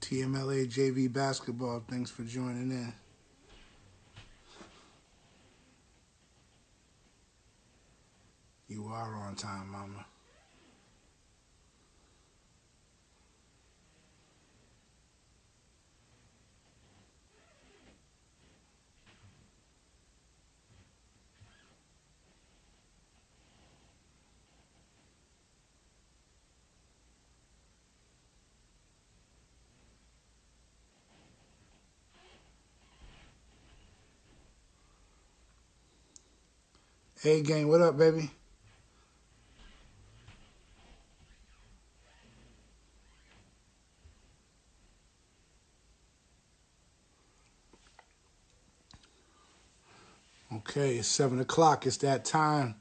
TMLA JV basketball. Thanks for joining in. You are on time, mama. Hey, gang, what up, baby? Okay, it's 7 o'clock. It's that time.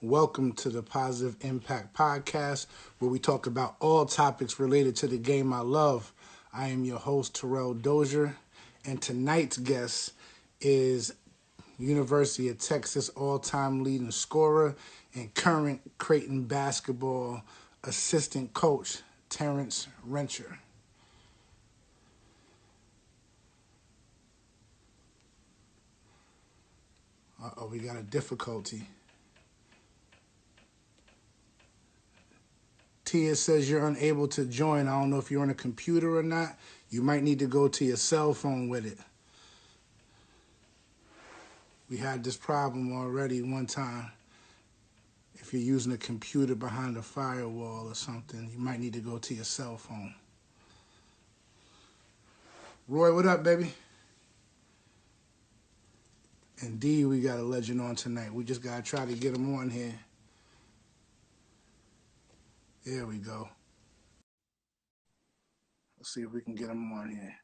Welcome to the Positive Impact Podcast, where we talk about all topics related to the game I love. I am your host, Terrell Dozier, and tonight's guest is University of Texas all-time leading scorer and current Creighton basketball assistant coach, Terrence Rencher. Uh-oh, we got a difficulty. Tia says you're unable to join. I don't know if you're on a computer or not. You might need to go to your cell phone with it. We had this problem already one time. If you're using a computer behind a firewall or something, you might need to go to your cell phone. Roy, what up, baby? And D, we got a legend on tonight. We just got to try to get him on here. There we go. Let's see if we can get him on here.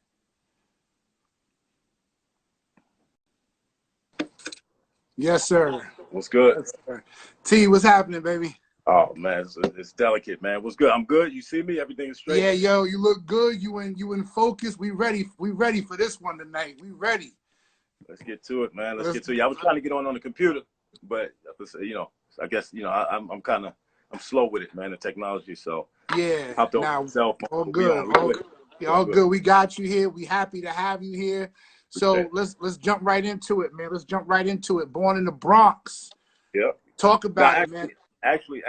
Yes, sir. What's good? Yes, sir. T, what's happening, baby? Oh man, it's delicate, man. What's good? I'm good. You see me? Everything is straight. Yeah, yo, you look good. You in focus. We ready. We ready for this one tonight. We ready. Let's get to it, man. Let's get to it. I was trying to get on the computer, but I guess I'm slow with it, man. The technology, so yeah. hopped on cell phone. All good. All good. We got you here. We happy to have you here. So let's jump right into it, man. Let's jump right into it. Born in the Bronx. Yep. Talk about it, man. Actually,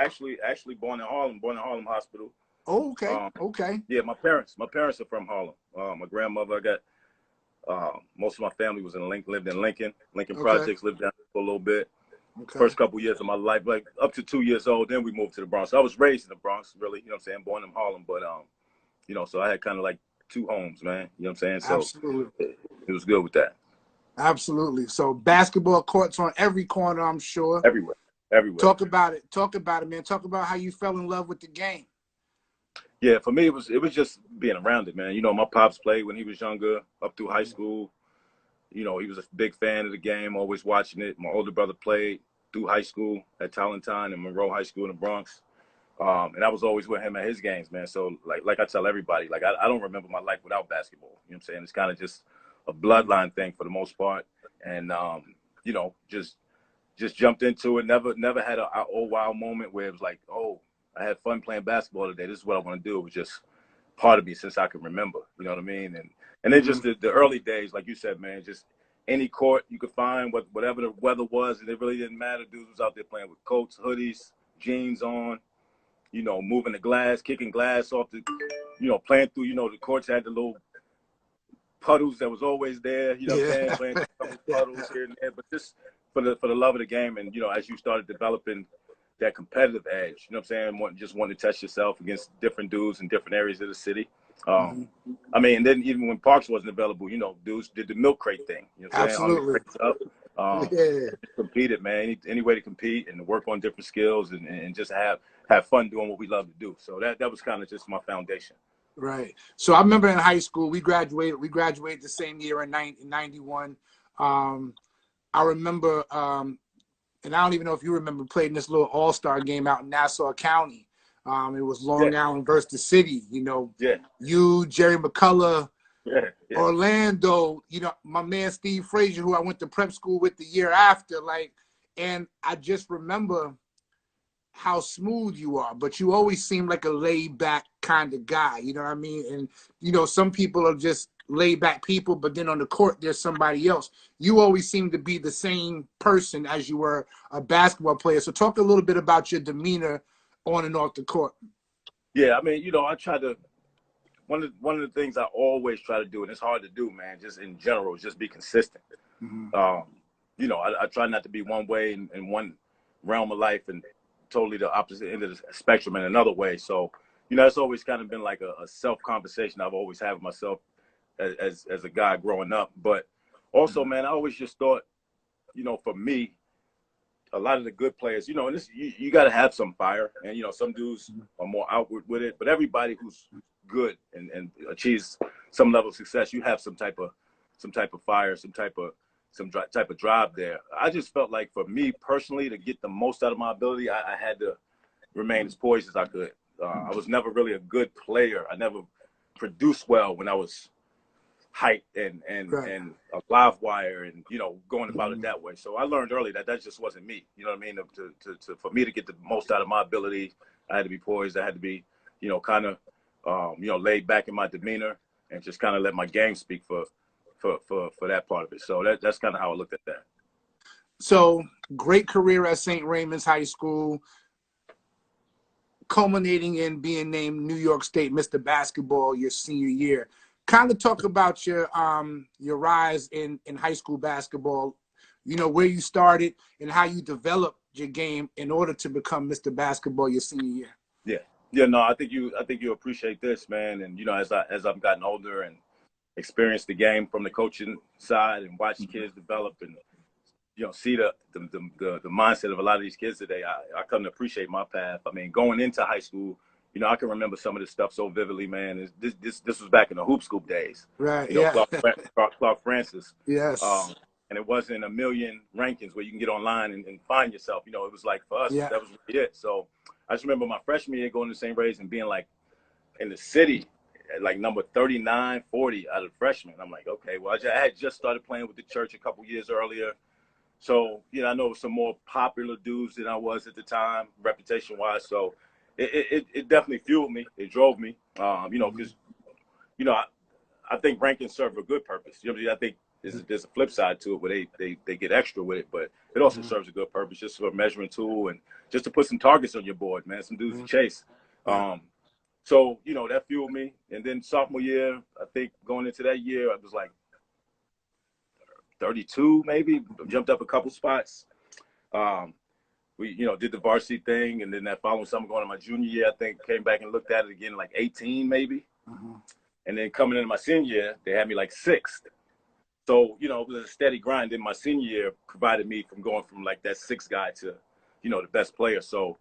born in Harlem Hospital. Oh, okay. Okay. Yeah, my parents are from Harlem. My grandmother, I got most of my family was lived in Lincoln Projects, lived down there for a little bit. Okay. First couple years of my life, like up to 2 years old, then we moved to the Bronx. So I was raised in the Bronx, really, you know what I'm saying, born in Harlem, but so I had kind of like two homes, man. You know what I'm saying? So absolutely. It was good with that. Absolutely. So basketball courts on every corner, I'm sure. Everywhere. Talk about it, man. Talk about how you fell in love with the game. Yeah, for me, it was just being around it, man. You know, my pops played when he was younger, up through high school. You know, he was a big fan of the game, always watching it. My older brother played through high school at Talentine and Monroe High School in the Bronx. And I was always with him at his games, man. So, like I tell everybody, like, I don't remember my life without basketball. You know what I'm saying? It's kind of just a bloodline thing for the most part. And, just jumped into it. Never had an oh, wow moment where it was like, oh, I had fun playing basketball today. This is what I want to do. It was just part of me since I could remember. You know what I mean? And then just the early days, like you said, man, just any court you could find, whatever the weather was, and it really didn't matter. Dudes was out there playing with coats, hoodies, jeans on, you know, moving the glass, kicking glass off the, you know, playing through, you know, the courts had the little puddles that was always there, you know what I'm saying, playing a couple puddles here and there, but just for the love of the game. And, you know, as you started developing that competitive edge, you know what I'm saying, just wanting to test yourself against different dudes in different areas of the city. I mean, and then even when Parks wasn't available, you know, dudes did the milk crate thing. You know what I'm saying? Absolutely. Competed, man. Any way to compete and to work on different skills and just have fun doing what we love to do. So that was kind of just my foundation. Right. So I remember in high school, we graduated the same year in 91. I remember, and I don't even know if you remember playing this little all-star game out in Nassau County. It was Long Island versus the city, you know. Yeah. You, Jerry McCullough, Orlando, you know, my man Steve Frazier, who I went to prep school with the year after, like, and I just remember how smooth you are, but you always seem like a laid-back kind of guy. You know what I mean? And, you know, some people are just laid back people, but then on the court, there's somebody else. You always seem to be the same person as you were a basketball player. So talk a little bit about your demeanor on and off the court. Yeah, I mean, you know, I try to one of the things I always try to do, and it's hard to do, man, just in general, is just be consistent. You know, I try not to be one way in one realm of life and totally the opposite end of the spectrum in another way. So, you know, it's always kind of been like a self-conversation I've always had with myself as a guy growing up. But also, man, I always just thought, you know, for me, a lot of the good players, you know, and this, you got to have some fire. And, you know, some dudes are more outward with it. But everybody who's good and achieves some level of success, you have some type of fire, some type of drive there. I just felt like for me personally, to get the most out of my ability, I had to remain as poised as I could. I was never really a good player. I never produced well when I was height and a live wire and, you know, going about it that way. So I learned early that just wasn't me. You know what I mean? For me to get the most out of my ability, I had to be poised. I had to be, you know, kind of, you know, laid back in my demeanor and just kind of let my game speak for that part of it. So that's kind of how I looked at that. So great career at St. Raymond's High School, culminating in being named New York State Mr. Basketball your senior year. Kind of talk about your rise in high school basketball, you know, where you started and how you developed your game in order to become Mr. Basketball your senior year. Yeah, no, I think you appreciate this, man. And, you know, as I've gotten older and experienced the game from the coaching side and watched kids develop and, you know, see the mindset of a lot of these kids today, I come to appreciate my path. I mean, going into high school, you know, I can remember some of this stuff so vividly, man. This was back in the hoop scoop days. Right, you know, yeah. Clark Francis. Yes. And it wasn't a million rankings where you can get online and find yourself. You know, it was like for us, that was really it. So I just remember my freshman year going to St. Ray's and being like in the city at like number 39, 40 out of freshmen. I'm like, okay, well, I had just started playing with the church a couple years earlier. So, you know, I know some more popular dudes than I was at the time, reputation-wise. So it definitely fueled me. It drove me, you know, because, you know, I think rankings serve a good purpose. You know, I think there's a flip side to it where they get extra with it, but it also serves a good purpose just for a measuring tool and just to put some targets on your board, man, some dudes to chase. So, you know, that fueled me. And then sophomore year, I think going into that year, I was like 32 maybe, jumped up a couple spots. We, you know, did the varsity thing. And then that following summer going to my junior year, I think came back and looked at it again, like 18 maybe. And then coming into my senior year, they had me like 6th. So, you know, it was a steady grind. Then my senior year provided me from going from like that 6th guy to, you know, the best player. So,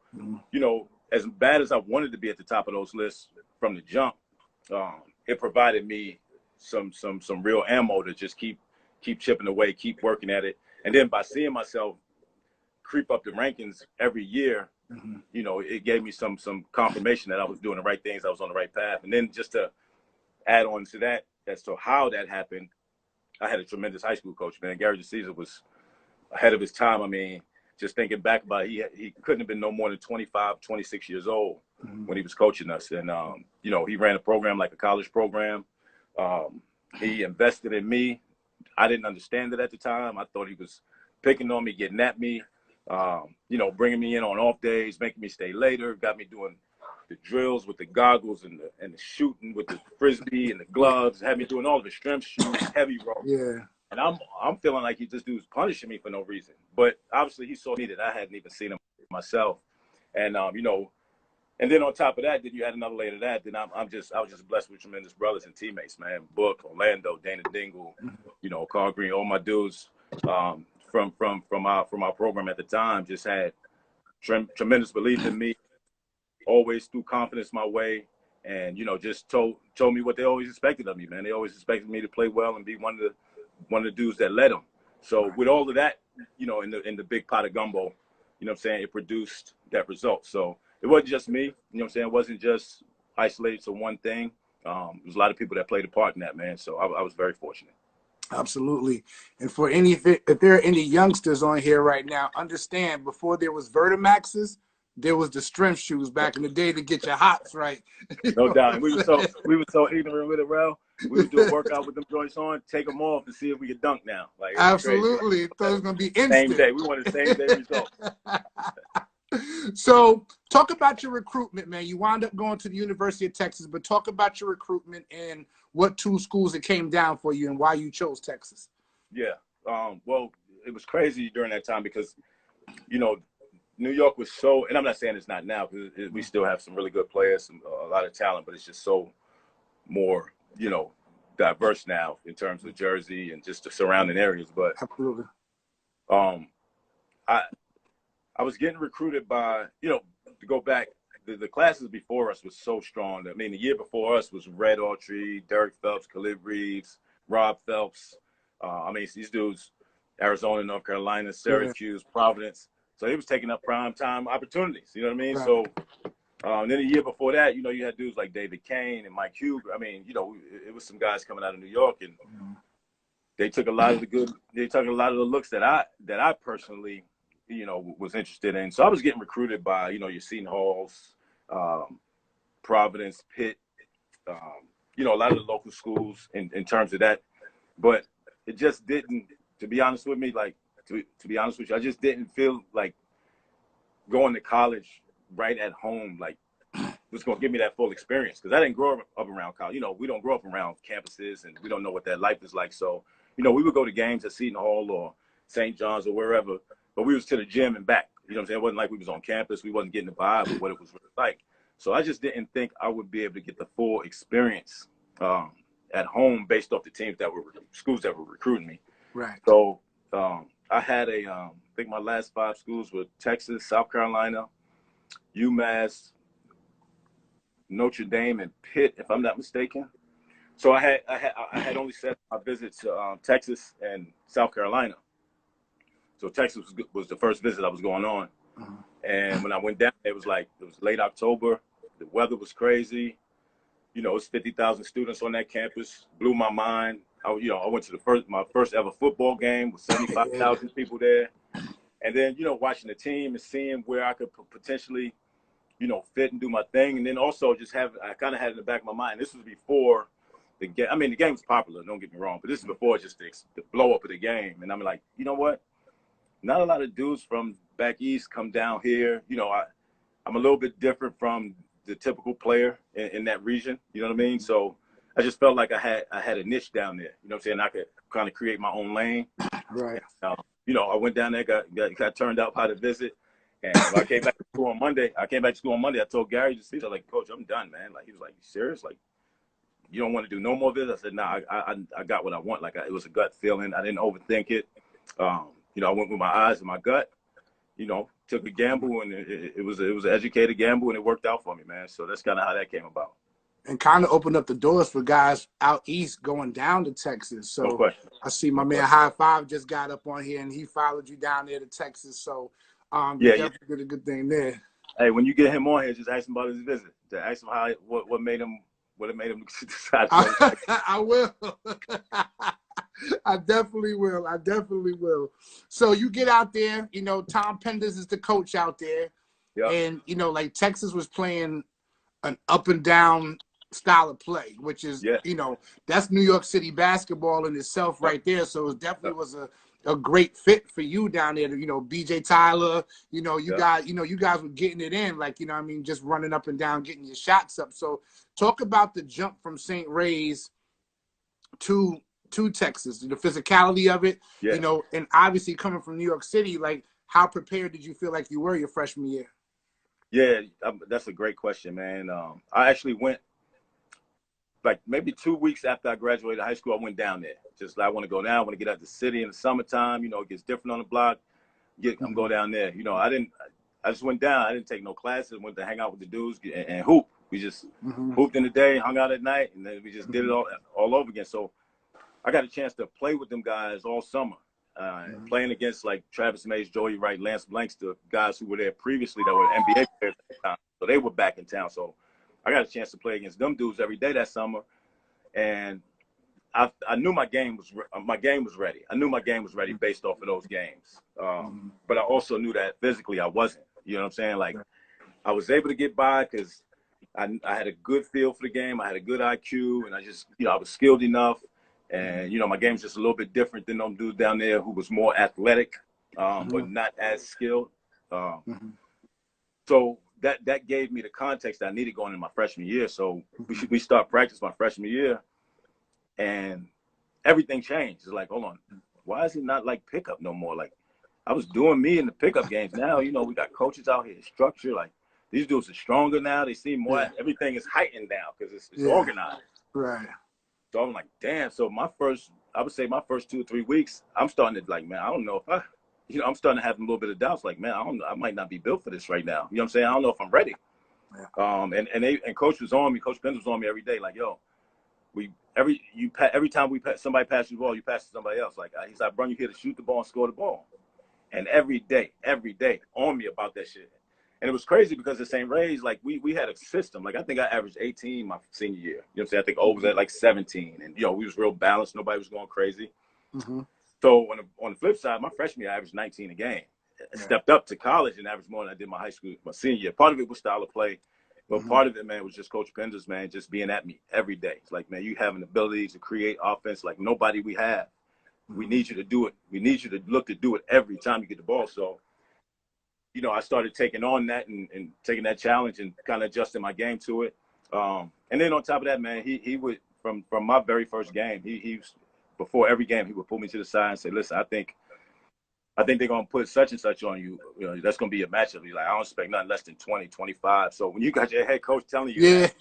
you know, as bad as I wanted to be at the top of those lists from the jump, it provided me some real ammo to just keep chipping away, keep working at it. And then by seeing myself creep up the rankings every year, you know, it gave me some confirmation that I was doing the right things, I was on the right path. And then just to add on to that, as to how that happened, I had a tremendous high school coach, man. Gary Caesar was ahead of his time. I mean, just thinking back about it, he couldn't have been no more than 25, 26 years old when he was coaching us. And, you know, he ran a program like a college program. He invested in me. I didn't understand it at the time. I thought he was picking on me, getting at me, you know, bringing me in on off days, making me stay later, got me doing the drills with the goggles and the shooting with the frisbee and the gloves, had me doing all the strength shoes, heavy rope. Yeah. And I'm feeling like this dude's punishing me for no reason. But obviously he saw me that I hadn't even seen him myself. And, you know, and then on top of that, then you add another layer to that. Then I was just blessed with tremendous brothers and teammates, man. Book, Orlando, Dana Dingle, you know, Carl Green, all my dudes from our program at the time just had tremendous belief in me, always threw confidence my way, and, you know, just told me what they always expected of me, man. They always expected me to play well and be one of the dudes that led them. So with all of that, you know, in the big pot of gumbo, you know what I'm saying, it produced that result. So it wasn't just me, you know what I'm saying? It wasn't just isolated to one thing. There was a lot of people that played a part in that, man. So I was very fortunate. Absolutely. And for if there are any youngsters on here right now, understand before there was Vertimaxes, there was the strength shoes back in the day to get your hops right. No doubt. And we were so ignorant with it, bro. We would do a workout with them joints on, take them off, and see if we could dunk now. Like, it was Absolutely. crazy. Thought it was gonna be instant. Same day. We wanted same day results. So talk about your recruitment, man. You wound up going to the University of Texas, but talk about your recruitment and what two schools it came down for you and why you chose Texas. Yeah. Well, it was crazy during that time because, you know, New York was so, and I'm not saying it's not now, because we still have some really good players, a lot of talent, but it's just so more, you know, diverse now in terms of Jersey and just the surrounding areas. But absolutely, I was getting recruited by, you know, to go back, the classes before us was so strong. I mean, the year before us was Red Autry, Derek Phelps, Khalid Reeves, Rob Phelps. I mean, these dudes, Arizona, North Carolina, Syracuse, Providence. So he was taking up prime time opportunities. You know what I mean? Right. So then the year before that, you know, you had dudes like David Kane and Mike Huber. I mean, you know, it was some guys coming out of New York, and they took a lot of the looks that I personally, you know, was interested in. So I was getting recruited by, you know, your Seton Halls, Providence, Pitt, you know, a lot of the local schools in terms of that. But it just didn't, to be honest with me, like, to be honest with you, I just didn't feel like going to college right at home, like, was going to give me that full experience. Because I didn't grow up around college. You know, we don't grow up around campuses, and we don't know what that life is like. So, you know, we would go to games at Seton Hall or St. John's or wherever, but we was to the gym and back. You know what I'm saying? It wasn't like we was on campus. We wasn't getting the vibe of what it was really like. So I just didn't think I would be able to get the full experience at home based off the teams that were schools that were recruiting me. Right. So I had I think my last 5 schools were Texas, South Carolina, UMass, Notre Dame, and Pitt, if I'm not mistaken. So I had only set my visit to Texas and South Carolina. So Texas was the first visit I was going on. And when I went down, it was late October. The weather was crazy. You know, it's 50,000 students on that campus. Blew my mind. I went to my first ever football game with 75,000 people there. And then, you know, watching the team and seeing where I could potentially, you know, fit and do my thing. And then also I kind of had in the back of my mind, this was before the game. I mean, the game was popular, don't get me wrong, but this is before just the blow up of the game. And I'm like, you know what? Not a lot of dudes from back east come down here. You know, I'm a little bit different from the typical player in that region. You know what I mean? So I just felt like I had a niche down there. You know what I'm saying? I could kind of create my own lane. Right. And, you know, I went down there, got turned out by the visit. And when I came back to school on Monday, I told Gary, I was like, Coach, I'm done, man. Like, he was like, you serious? Like, you don't want to do no more visits? I said, nah, I got what I want. Like, it was a gut feeling. I didn't overthink it. You know, I went with my eyes and my gut, you know, took a gamble, and it was an educated gamble, and it worked out for me, man. So that's kind of how that came about. And kind of opened up the doors for guys out east going down to Texas. So no question. I see my man High Five just got up on here, and he followed you down there to Texas. So you definitely did a good thing there. Hey, when you get him on here, just ask him about his visit. Ask him what made him decide. I will. I definitely will. So you get out there, you know, Tom Penders is the coach out there. Yep. And, you know, like Texas was playing an up and down style of play, which is, you know, that's New York City basketball in itself right there. So it definitely was a great fit for you down there. You know, BJ Tyler, you know, you guys were getting it in, like, you know what I mean, just running up and down, getting your shots up. So talk about the jump from St. Ray's to Texas, the physicality of it, you know, and obviously coming from New York City, like, how prepared did you feel like you were your freshman year? Yeah, that's a great question, man. I actually went, like, maybe 2 weeks after I graduated high school, I went down there. Just like, I want to go down, I want to get out the city in the summertime. You know, it gets different on the block. I'm going down there. You know, I just went down. I didn't take no classes. Went to hang out with the dudes and hoop. We just hooped in the day, hung out at night, and then we just did it all over again. So I got a chance to play with them guys all summer, playing against, like, Travis Mays, Joey Wright, Lance Blanks, the guys who were there previously that were NBA players at the time. So they were back in town. So I got a chance to play against them dudes every day that summer. And I knew my game was ready. I knew my game was ready based off of those games. But I also knew that physically I wasn't. You know what I'm saying? Like, I was able to get by because I had a good feel for the game. I had a good IQ, and I just, I was skilled enough. And, my game's just a little bit different than them dudes down there who was more athletic, but not as skilled. So that gave me the context that I needed going into my freshman year. So we start practice my freshman year, and everything changed. It's like, hold on, why is it not like pickup no more? Like, I was doing me in the pickup games. Now, we got coaches out here, structure. Like, these dudes are stronger now. They seem more. Everything is heightened now because it's organized. Right. So I'm like, damn. So I would say my first 2 or 3 weeks, I'm starting to like, man, I don't know if I'm starting to have a little bit of doubts. Like, man, I might not be built for this right now. You know what I'm saying? I don't know if I'm ready. Yeah. And coach was on me. Coach Pence was on me every day. Like, yo, every time somebody passes you the ball, you pass to somebody else. Like, he's like, bro, you here to shoot the ball and score the ball. And every day on me about that shit. And it was crazy because the St. Ray's, like, we had a system. Like, I think I averaged 18 my senior year. You know what I'm saying? I think O was at like 17. And, we was real balanced. Nobody was going crazy. So on the flip side, my freshman year, I averaged 19 a game. I stepped up to college and averaged more than I did my high school, my senior year. Part of it was style of play. But part of it, man, was just Coach Penders, man, just being at me every day. It's like, man, you have an ability to create offense like nobody we have. We need you to do it. We need you to look to do it every time you get the ball. So, I started taking on that and taking that challenge and kind of adjusting my game to it. And then on top of that, man, he would, from my very first game, he was, before every game, he would pull me to the side and say, listen, I think they're going to put such and such on you. That's going to be a matchup. He's like, I don't expect nothing less than 20, 25. So when you got your head coach telling you that,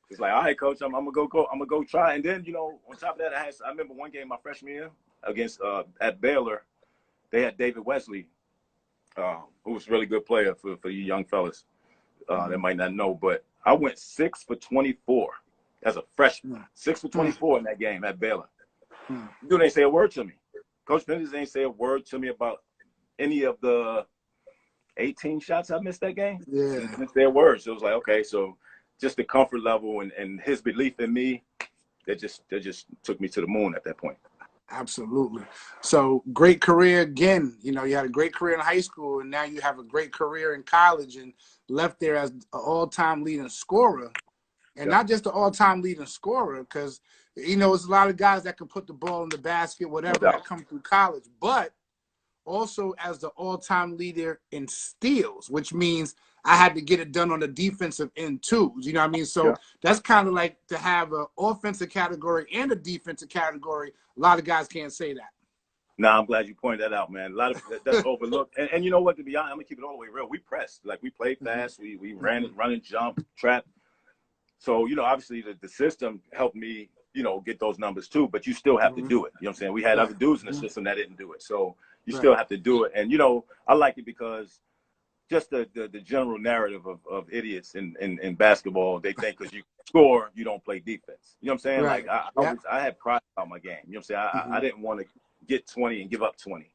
it's like, all right, coach, I'm going to go try. And then, on top of that, I remember one game my freshman year against at Baylor, they had David Wesley, who was a really good player for you young fellas that might not know. But I went 6 for 24 as a freshman, 6 for 24 in that game at Baylor. Dude ain't say a word to me. Coach Penders ain't say a word to me about any of the 18 shots I missed that game. Yeah. He didn't say a word. So it was like, okay, so just the comfort level and his belief in me, that just took me to the moon at that point. Absolutely. So great career again. You had a great career in high school, and now you have a great career in college, and left there as an all-time leading scorer. And not just the all-time leading scorer, because, there's a lot of guys that can put the ball in the basket, whatever, that come through college, but also as the all-time leader in steals, which means I had to get it done on the defensive end too. You know what I mean? So that's kind of like to have an offensive category and a defensive category. A lot of guys can't say that. Nah, I'm glad you pointed that out, man. A lot of that's overlooked. And you know what, to be honest, I'm going to keep it all the way real. We pressed. Like, we played fast. We run and jump, trap. So, obviously the system helped me, get those numbers too, but you still have to do it. You know what I'm saying? We had other dudes in the system that didn't do it. So you still have to do it. And, I like it because just the general narrative of idiots in basketball, they think because you score, you don't play defense. You know what I'm saying? Right. Like, I had pride about my game. You know what I'm saying? I didn't want to get 20 and give up 20. You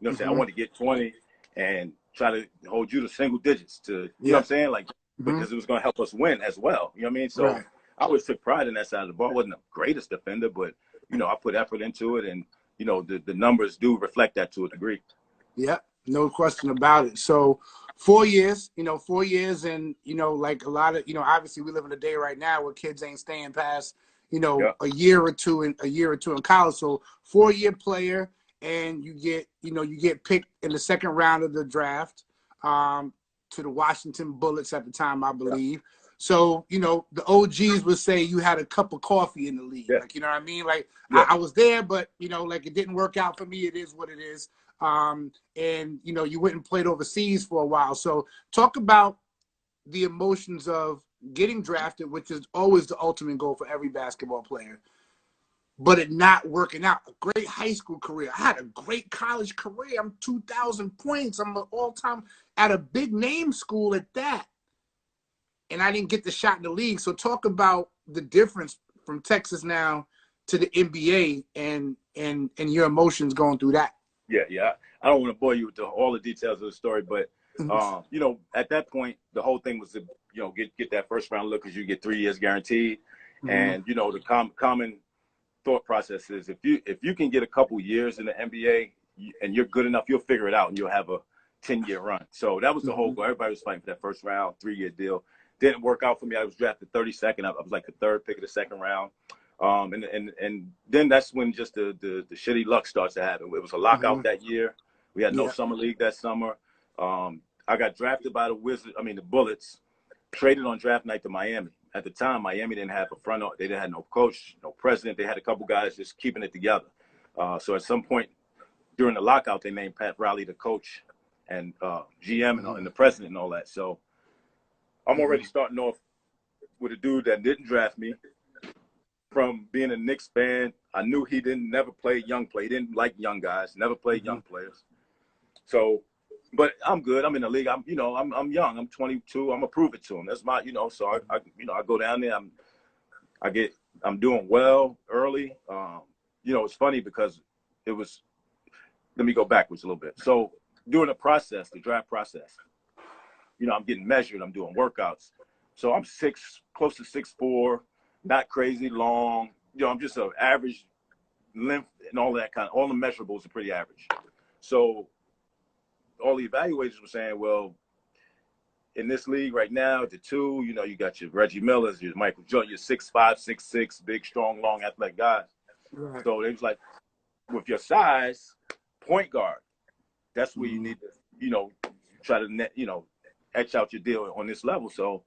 know what I'm saying? I wanted to get 20 and try to hold you to single digits to, you know what I'm saying? Like, because it was going to help us win as well. You know what I mean? So I always took pride in that side of the ball. I wasn't the greatest defender, but, I put effort into it, and, the numbers do reflect that to a degree. Yeah, no question about it. So 4 years, 4 years, and, like a lot of, obviously we live in a day right now where kids ain't staying past, a year or two in college. So 4-year player, and you get picked in the second round of the draft, to the Washington Bullets at the time, I believe. So, the OGs would say you had a cup of coffee in the league. Like, you know what I mean? Like, I was there, but, like, it didn't work out for me. It is what it is. And, you went and played overseas for a while. So talk about the emotions of getting drafted, which is always the ultimate goal for every basketball player, but it not working out. A great high school career. I had a great college career. I'm 2,000 points. I'm an all-time at a big name school at that. And I didn't get the shot in the league. So talk about the difference from Texas now to the NBA and your emotions going through that. Yeah. I don't want to bore you with all the details of the story, but, at that point, the whole thing was to, get that first round look because you get 3 years guaranteed. And, the common thought process is if you can get a couple years in the NBA and you're good enough, you'll figure it out and you'll have 10-year run. So that was the whole goal. Everybody was fighting for that first round, 3-year deal. Didn't work out for me. I was drafted 32nd. I was like the 3rd pick of the 2nd round. And then that's when just the shitty luck starts to happen. It was a lockout that year. We had no summer league that summer. I got drafted by the Bullets, traded on draft night to Miami. At the time, Miami didn't have a front. They didn't have no coach, no president. They had a couple guys just keeping it together. So at some point during the lockout, they named Pat Riley the coach and GM and the president and all that. So I'm already starting off with a dude that didn't draft me. From being a Knicks fan, I knew he never played young play. He didn't like young guys, never played young players. So, but I'm good. I'm in the league. I'm young. I'm 22. I'm gonna prove it to him. That's my, so I go down there. I'm doing well early. It's funny because let me go backwards a little bit. So during the draft process, I'm getting measured. I'm doing workouts. So I'm close to 6'4", not crazy long. I'm just an average length and all that all the measurables are pretty average. So all the evaluators were saying, well, in this league right now, the 2, you got your Reggie Millers, your Michael Jordan, your 6'5", 6'6", big, strong, long, athletic guys. Right. So they was like, with your size, point guard, that's where you need to, try to etch out your deal on this level. So,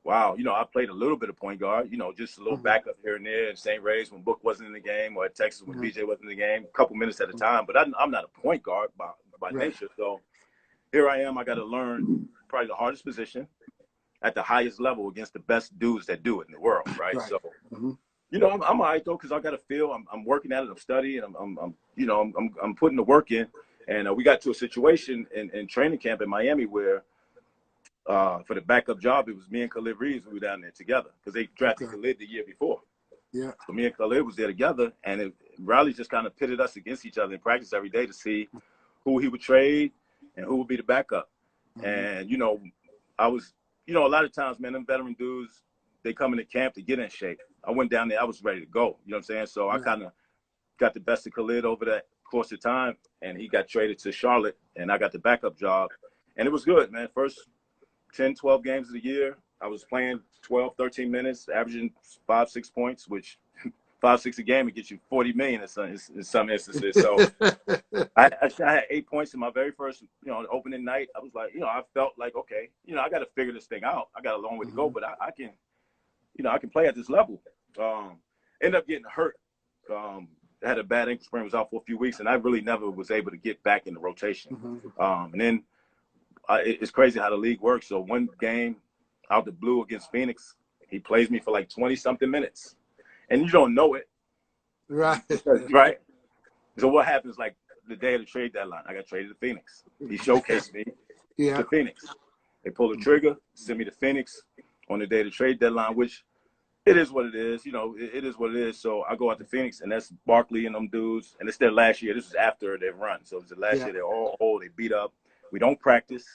wow, I played a little bit of point guard, just a little backup here and there in St. Ray's when Book wasn't in the game, or at Texas when BJ wasn't in the game, a couple minutes at a time. But I'm not a point guard by nature. So here I am. I got to learn probably the hardest position at the highest level against the best dudes that do it in the world, right? So, I'm all right though, because I got to feel I'm working at it. I'm studying. I'm putting the work in. And we got to a situation in training camp in Miami where for the backup job, it was me and Khalid Reeves. We were down there together because they drafted Khalid the year before. Yeah. So me and Khalid was there together, and Riley just kind of pitted us against each other in practice every day to see who he would trade and who would be the backup. And, I was, a lot of times, man, them veteran dudes, they come into camp to get in shape. I went down there, I was ready to go. You know what I'm saying? So I kind of got the best of Khalid over that course of time, and he got traded to Charlotte, and I got the backup job. And it was good, man. First 10, 12 games of the year, I was playing 12, 13 minutes, averaging 5, 6 points, which 5, 6 a game, it gets you 40 million in some instances. So I had 8 points in my very first, opening night. I was like, I felt like, okay, I got to figure this thing out. I got a long way to go, but I can, I can play at this level. Ended up getting hurt. Had a bad ankle sprain, was out for a few weeks, and I really never was able to get back in the rotation. And then it's crazy how the league works. So one game out the blue against Phoenix, he plays me for like 20-something minutes. And you don't know it. Right. Right? So what happens, like, the day of the trade deadline, I got traded to Phoenix. He showcased me to Phoenix. They pull the trigger, send me to Phoenix on the day of the trade deadline, which it is what it is. It is what it is. So I go out to Phoenix, and that's Barkley and them dudes. And it's their last year. This was after their run. So it was the last year. They're all old. They beat up. We don't practice.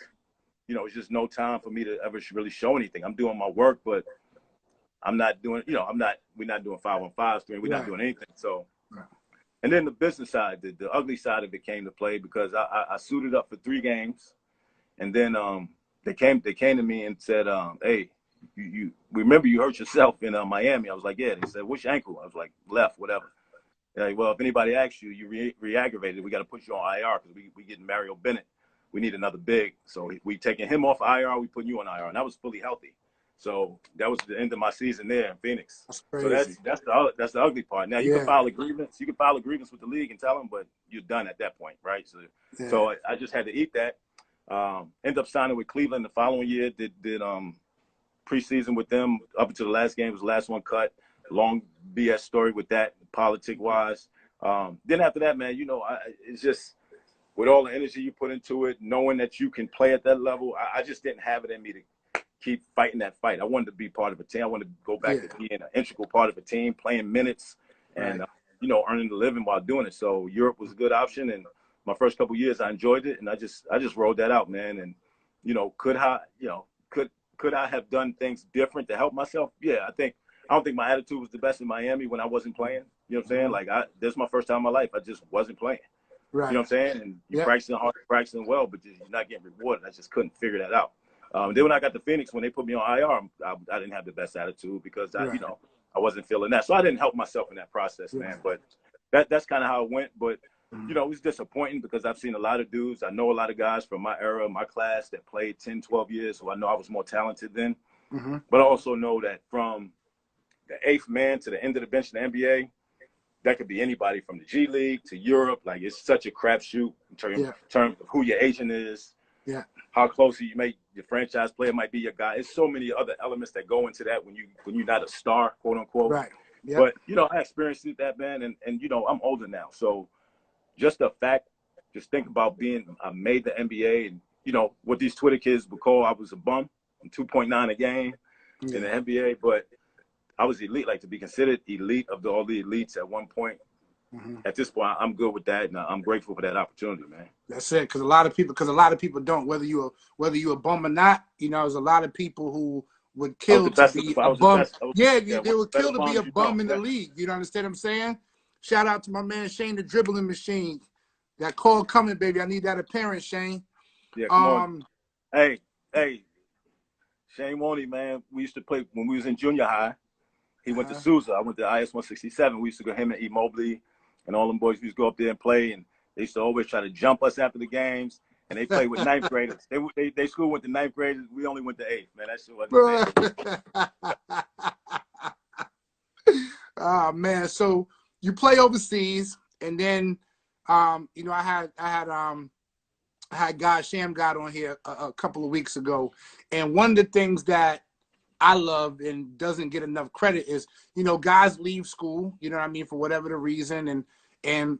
It's just no time for me to ever really show anything. I'm doing my work, but I'm not doing, we're not doing 5-on-5s, we're not doing anything. So, and then the business side, the ugly side of it came to play because I suited up for 3 games. And then they came to me and said, hey, you remember you hurt yourself in Miami? I was like, yeah. They said, which ankle? I was like, left, whatever. They're like, well, if anybody asks you, you re-aggravated, we got to put you on IR because we getting Mario Bennett. We need another big. So we taking him off IR, we putting you on IR. And I was fully healthy. So that was the end of my season there in Phoenix. That's crazy. So that's the ugly part. Now you can file a grievance. You can file a grievance with the league and tell them, but you're done at that point, right? So I just had to eat that. Ended up signing with Cleveland the following year. Did preseason with them up until the last game. It was the last one cut. Long BS story with that, politic wise. Then after that, man, it's just with all the energy you put into it, knowing that you can play at that level. I just didn't have it in me to keep fighting that fight. I wanted to be part of a team. I wanted to go back to being an integral part of a team, playing minutes and, earning the living while doing it. So Europe was a good option. And my first couple of years, I enjoyed it. And I just rolled that out, man. And, could I have done things different to help myself? Yeah, I don't think my attitude was the best in Miami when I wasn't playing. You know what I'm saying? Like, this is my first time in my life. I just wasn't playing. You know Right. what I'm saying? And you're Yeah. practicing hard, practicing well, but you're not getting rewarded. I just couldn't figure that out. Then when I got to Phoenix, when they put me on IR, I didn't have the best attitude because Right. I wasn't feeling that. So I didn't help myself in that process, man. But that's kind of how it went. But it was disappointing because I've seen a lot of dudes. I know a lot of guys from my era, my class that played 10, 12 years. So I know I was more talented then. But I also know that from the eighth man to the end of the bench in the NBA, that could be anybody from the G League to Europe. Like, it's such a crapshoot in terms of who your agent is, how close your franchise player might be your guy. It's so many other elements that go into that when you're not a star, quote unquote. Right. Yep. But I experienced that, man, and I'm older now, so just the fact, just think about I made the NBA, and what these Twitter kids would call I was a bum, 2.9 a game in the NBA, but I was elite, like to be considered elite of all the elites at one point. At this point, I'm good with that, and I'm grateful for that opportunity, man. That's it, because a lot of people don't, whether you a bum or not. There's a lot of people who would kill to be a bum. They would kill to be a bum in the league. You don't understand what I'm saying? Shout out to my man Shane, the dribbling machine. That call coming, baby. I need that appearance, Shane. Yeah, come on. Hey, Shane Woney, man. We used to play when we was in junior high. He went to Sousa. I went to IS 167. We used to go, him and E. Mobley and all them boys. We used to go up there and play, and they used to always try to jump us after the games. And they played with ninth graders. They school went to ninth graders. We only went to eighth, man. That shit wasn't fair. Oh man, so you play overseas, and then I had Sham God on here a couple of weeks ago, and one of the things that I love and doesn't get enough credit is, guys leave school, for whatever the reason, and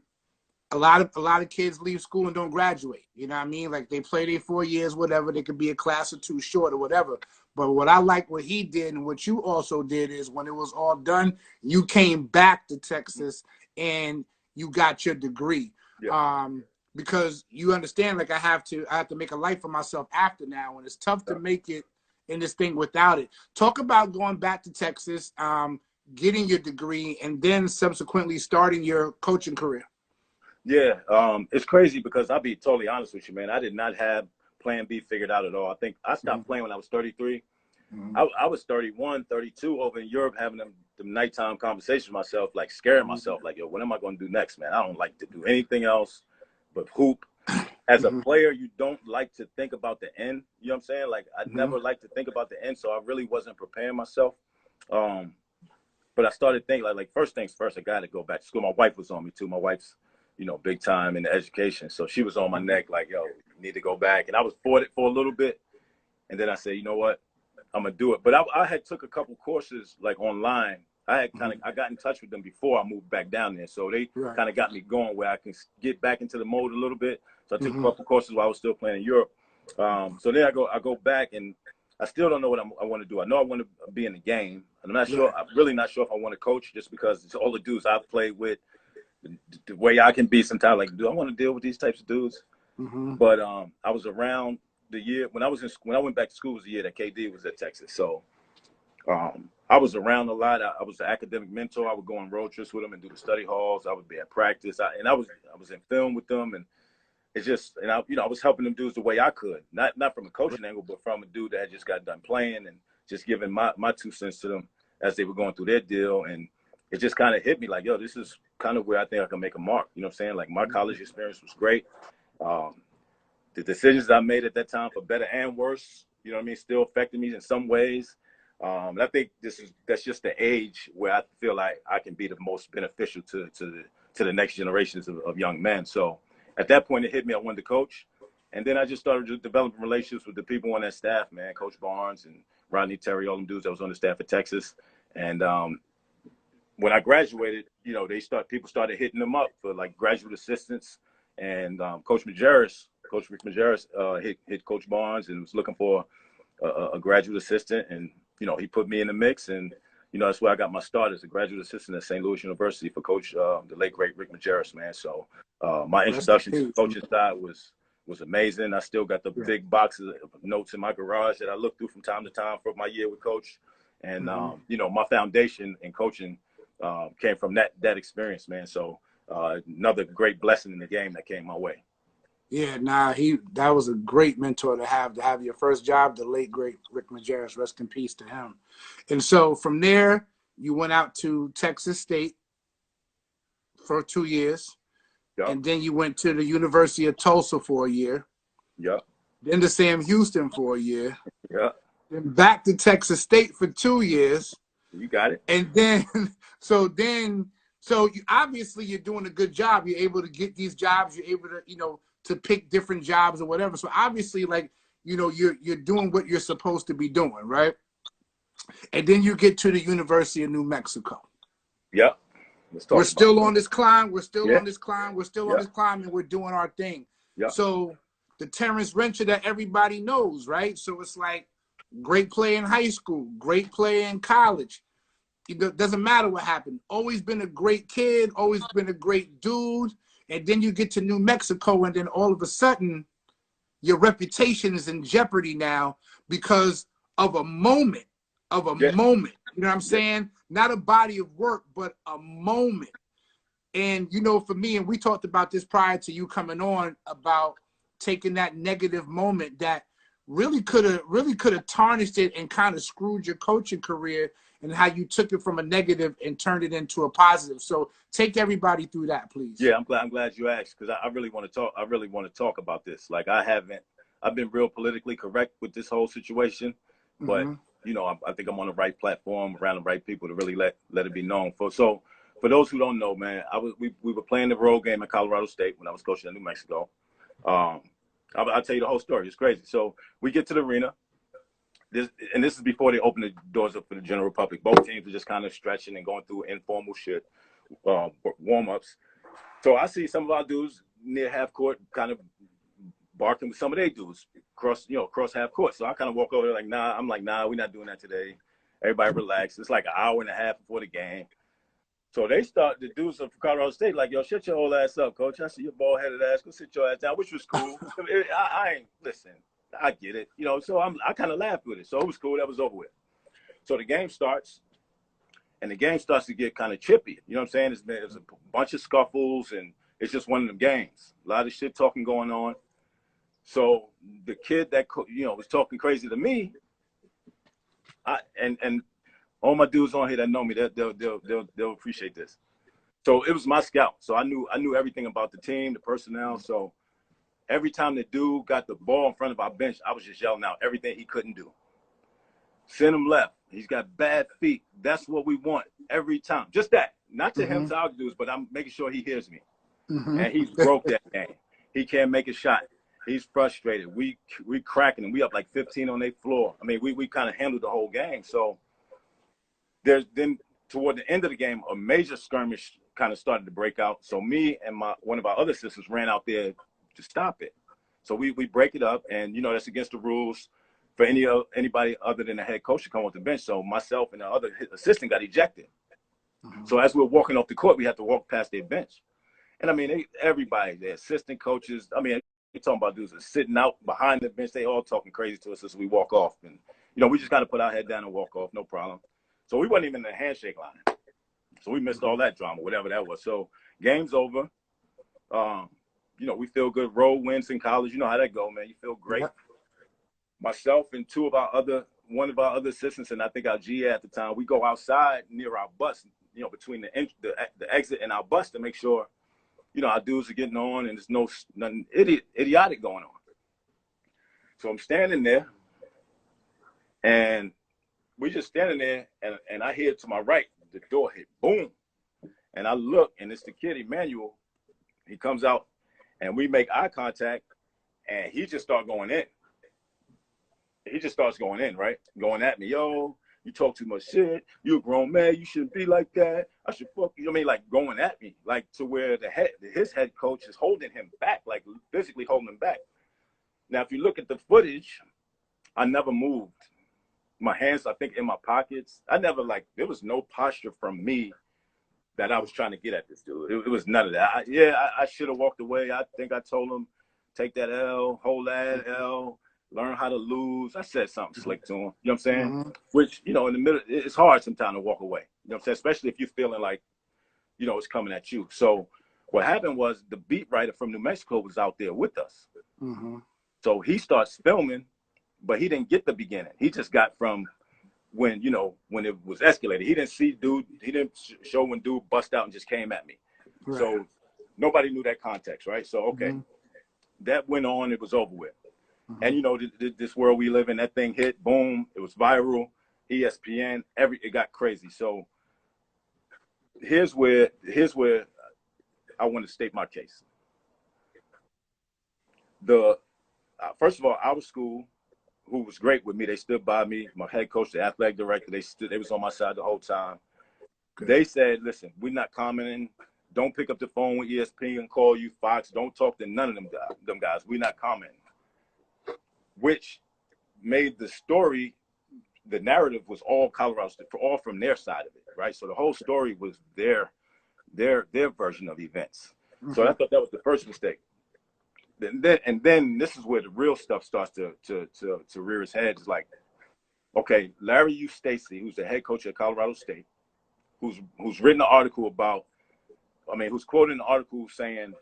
a lot of kids leave school and don't graduate, like they play their 4 years, whatever, they could be a class or two short or whatever. But what I like what he did and what you also did is when it was all done, you came back to Texas and you got your degree. Because you understand, like I have to make a life for myself after now, and it's tough to make it in this thing without it. Talk about going back to Texas, getting your degree, and then subsequently starting your coaching career. Yeah, it's crazy because I'll be totally honest with you, man. I did not have plan B figured out at all. I think I stopped playing when I was 33. I was 31, 32 over in Europe having them nighttime conversations with myself, like scaring myself, like, yo, what am I going to do next, man? I don't like to do anything else but hoop. As a player, you don't like to think about the end. You know what I'm saying? Like, I never like to think about the end, so I really wasn't preparing myself. But I started thinking, like first things first, I got to go back to school. My wife was on me, too. My wife's, big time in the education. So she was on my neck, like, yo, you need to go back. And I was for it for a little bit. And then I said, you know what? I'm going to do it. But I had took a couple courses, like, online. I got in touch with them before I moved back down there. So they kind of got me going where I can get back into the mode a little bit. So I took a couple courses while I was still playing in Europe. So then I go back, and I still don't know what I want to do. I know I want to be in the game. And I'm not sure. I'm really not sure if I want to coach, just because it's all the dudes I've played with, the way I can be sometimes, like, do I want to deal with these types of dudes? But I was around the year when I went back to school was the year that KD was at Texas. So I was around a lot. I was an academic mentor. I would go on road trips with them and do the study halls. I would be at practice. I was in film with them, and it's just, and I was helping them dudes the way I could, not from a coaching angle, but from a dude that had just got done playing, and just giving my 2 cents to them as they were going through their deal. And it just kind of hit me like, yo, this is kind of where I think I can make a mark. You know what I'm saying? Like, my college experience was great. The decisions I made at that time, for better and worse, still affected me in some ways. And I think that's just the age where I feel like I can be the most beneficial to the next generations of young men. So at that point, it hit me. I wanted to coach. And then I just started developing relationships with the people on that staff, man, Coach Barnes and Rodney Terry, all them dudes that was on the staff at Texas. And when I graduated, people started hitting them up for, like, graduate assistants. And Coach Rick Majerus hit Coach Barnes and was looking for a graduate assistant. And, he put me in the mix. And, that's where I got my start as a graduate assistant at St. Louis University for Coach, the late, great Rick Majerus, man. So my introduction to the coaching side was amazing. I still got the big boxes of notes in my garage that I look through from time to time for my year with Coach. And, my foundation in coaching came from that experience, man. So another great blessing in the game that came my way. Yeah, that was a great mentor to have your first job, the late great Rick Majerus, rest in peace to him. And so from there, you went out to Texas State for 2 years. Yep. And then you went to the University of Tulsa for a year. Yep. Then to Sam Houston for a year. Yep. Then back to Texas State for 2 years. You got it. And then, so obviously you're doing a good job. You're able to get these jobs. You're able to, to pick different jobs or whatever. So obviously, like, you're doing what you're supposed to be doing, right? And then you get to the University of New Mexico. Yep. We're still on this climb. We're still Yeah. on this climb. We're still on this climb, and we're doing our thing. Yep. So the Terrence Rencher that everybody knows, right? So it's like great play in high school, great play in college. It doesn't matter what happened. Always been a great kid, always been a great dude. And then you get to New Mexico, and then all of a sudden, your reputation is in jeopardy now because of a moment, moment. You know what I'm saying? Not a body of work, but a moment. And, for me, and we talked about this prior to you coming on, about taking that negative moment that really could have tarnished it and kind of screwed your coaching career, and how you took it from a negative and turned it into a positive. So take everybody through that, please. Yeah, I'm glad you asked, because I really want to talk. I really want to talk about this. Like, I've been real politically correct with this whole situation, but I think I'm on the right platform around the right people to really let it be known. So for those who don't know, man, we were playing the road game at Colorado State when I was coaching in New Mexico. I'll tell you the whole story. It's crazy. So we get to the arena. This is before they open the doors up for the general public. Both teams are just kind of stretching and going through informal shit, warm-ups. So I see some of our dudes near half court kind of barking with some of their dudes across half court. So I kind of walk over there like, nah, we're not doing that today. Everybody relax. It's like an hour and a half before the game. So they start, the dudes from Colorado State, like, yo, shut your whole ass up, coach. I see your bald-headed ass. Go sit your ass down, which was cool. Listen, I get it. So I kind of laughed with it. So it was cool. That was over with. So the game starts, and the game starts to get kind of chippy. You know what I'm saying? There's a bunch of scuffles, and it's just one of them games. A lot of shit talking going on. So the kid that, was talking crazy to me, and all my dudes on here that know me, they'll appreciate this. So it was my scout. So I knew everything about the team, the personnel. So every time the dude got the ball in front of our bench, I was just yelling out everything he couldn't do. Send him left. He's got bad feet. That's what we want every time. Just that. Not to him, to our dudes, but I'm making sure he hears me. And he's broke that game. He can't make a shot. He's frustrated. We cracking him. We up like 15 on their floor. I mean, we kind of handled the whole game. So then toward the end of the game, a major skirmish kind of started to break out. So me and one of our other sisters ran out there to stop it. So we break it up, and that's against the rules for anybody other than the head coach to come off the bench. So myself and the other assistant got ejected. So as we were walking off the court, we had to walk past their bench. And I mean, everybody, the assistant coaches, I mean, you're talking about dudes that are sitting out behind the bench. They all talking crazy to us as we walk off. And, we just got to put our head down and walk off, no problem. So we wasn't even in the handshake line. So we missed all that drama, whatever that was. So game's over. We feel good. Road wins in college. You know how that go, man. You feel great. Myself and one of our other assistants, and I think our GA at the time, we go outside near our bus, between the exit and our bus to make sure, our dudes are getting on and there's nothing idiotic going on. So I'm standing there, and we just standing there, and I hear to my right, the door hit, boom. And I look, and it's the kid, Emmanuel. He comes out, and we make eye contact, and he just starts going in. He just starts going in, right? Going at me, yo, you talk too much shit. You a grown man. You shouldn't be like that. I should fuck you. I mean, like going at me, like to where his head coach is holding him back, like physically holding him back. Now, if you look at the footage, I never moved. My hands, I think, in my pockets. There was no posture from me that I was trying to get at this dude. It was none of that. I should have walked away. I think I told him, take that L, hold that L, learn how to lose. I said something slick to him. You know what I'm saying? Which, in the middle, it's hard sometimes to walk away. You know what I'm saying? Especially if you're feeling like, it's coming at you. So What happened was the beat writer from New Mexico was out there with us. Mm-hmm. So he starts filming, but he didn't get the beginning. He just got from when, you know, when it was escalated. He didn't see dude. He didn't show when dude bust out and just came at me. Right. So nobody knew that context, right? So, okay, Mm-hmm. that went on. It was over with. Mm-hmm. And, you know, this world we live in, that thing hit, boom, it was viral, ESPN, it got crazy. So here's where I want to state my case. First of all, our school, who was great with me, they stood by me. My head coach, the athletic director, they was on my side the whole time. Good. They said, listen, we're not commenting. Don't pick up the phone with ESPN and call you, Fox. Don't talk to none of them guys. We're not commenting. Which made the story, the narrative was all Colorado State, all from their side of it, right? So the whole story was their version of events. Mm-hmm. So I thought that was the first mistake. And then this is where the real stuff starts to rear its head. It's like, okay, Larry Stacy, who's the head coach at Colorado State, who's written an article about, who's quoting an article saying,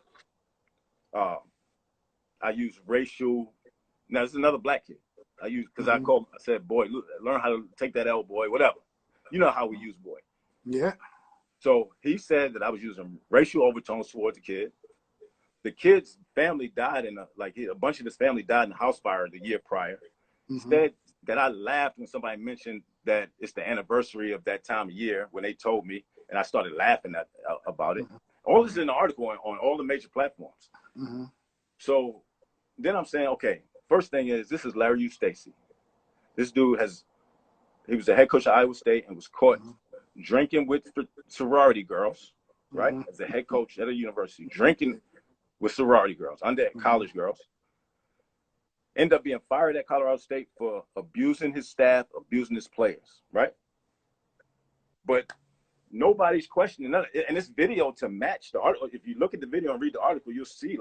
I use racial. Now this is another black kid. I said, boy, learn how to take that L, boy, whatever. You know how we use boy. Yeah. So he said that I was using racial overtones toward the kid. The kid's family died a bunch of his family died in a house fire the year prior. Mm-hmm. Said that I laughed when somebody mentioned that it's the anniversary of that time of year when they told me, and I started laughing about it. Mm-hmm. All this is in the article on all the major platforms. Mm-hmm. So then I'm saying, okay, first thing is, this is Larry Stacy. This dude he was the head coach of Iowa State and was caught drinking with sorority girls, right? Mm-hmm. As a head coach at a university, drinking with sorority girls, college girls. Ended up being fired at Colorado State for abusing his staff, abusing his players, right? But nobody's questioning none. And this video to match the article, if you look at the video and read the article, you'll see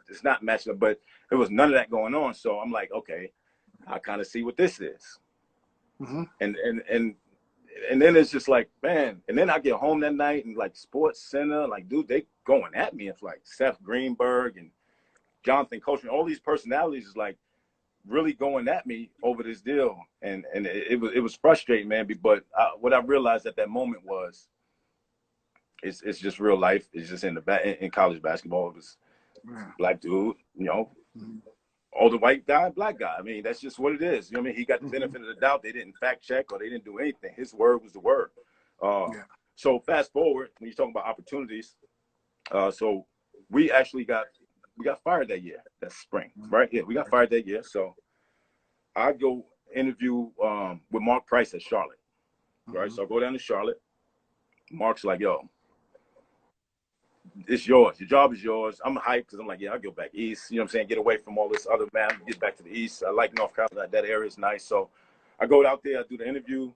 it's not matching up, but there was none of that going on. So I'm like, okay, I kind of see what this is. Mm-hmm. And then it's just like, man, and then I get home that night and like Sports Center, like, dude, they going at me. It's like Seth Greenberg and Jonathan Coachman, all these personalities is like really going at me over this deal. And it was frustrating, man. But what I realized at that moment was it's just real life. It's just in college basketball. It was black dude, you know, older white guy, black guy. I mean, that's just what it is. You know what I mean? He got the benefit of the doubt. They didn't fact check or they didn't do anything. His word was the word. So fast forward, when you're talking about opportunities, so we actually got fired that year, that spring, right? Yeah, we got fired that year. So I go interview with Mark Price at Charlotte, right? So I go down to Charlotte. Mark's like, yo, it's yours. Your job is yours. I'm hyped because I'm like, yeah, I'll go back east. You know what I'm saying? Get away from all this other man. Get back to the east. I like North Carolina. That area is nice. So I go out there. I do the interview.